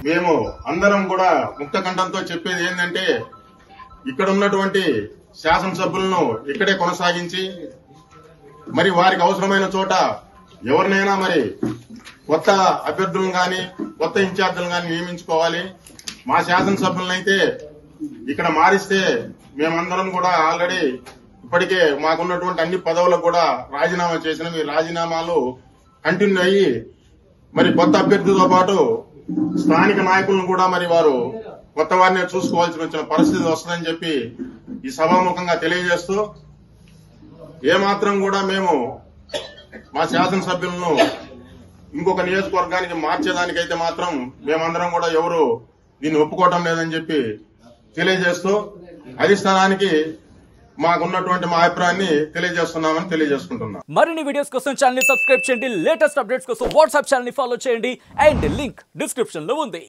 మేము అందరం కూడా ముక్త కంఠంతో చెప్పేది ఏంటంటే ఇక్కడ ఉన్నటువంటి శాసనసభ్యులను ఇక్కడే కొనసాగించి మరి వారికి అవసరమైన చోట ఎవరినైనా మరి కొత్త అభ్యర్థులను గాని కొత్త ఇన్ఛార్జీలను గాని నియమించుకోవాలి. మా శాసనసభ్యులనైతే ఇక్కడ మారిస్తే మేమందరం కూడా ఆల్రెడీ ఇప్పటికే మాకున్నటువంటి అన్ని పదవులకు కూడా రాజీనామా చేసిన మీ రాజీనామాలు కంటిన్యూ అయ్యి మరి కొత్త అభ్యర్థులతో పాటు స్థానిక నాయకులను కూడా మరి వారు కొత్త వారిని చూసుకోవాల్సి వచ్చిన పరిస్థితి వస్తుందని చెప్పి ఈ సభాముఖంగా తెలియజేస్తూ ఏమాత్రం కూడా మేము మా శాసనసభ్యులను ఇంకొక నియోజకవర్గానికి మార్చేదానికైతే మాత్రం మేమందరం కూడా ఎవరు దీన్ని ఒప్పుకోవటం లేదని చెప్పి తెలియజేస్తూ అధిష్టానానికి మాకున్నటువంటి మా అభిప్రాయాన్ని తెలియజేస్తున్నామని తెలియజేసుకుంటున్నాం. మరిన్ని వీడియోస్ కోసం ఛానల్ ని సబ్స్క్రైబ్ చేయండి. లేటెస్ట్ అప్డేట్స్ కోసం వాట్సాప్ ఛానల్ ని ఫాలో చేయండి. అండ్ లింక్ డిస్క్రిప్షన్ లో ఉంది.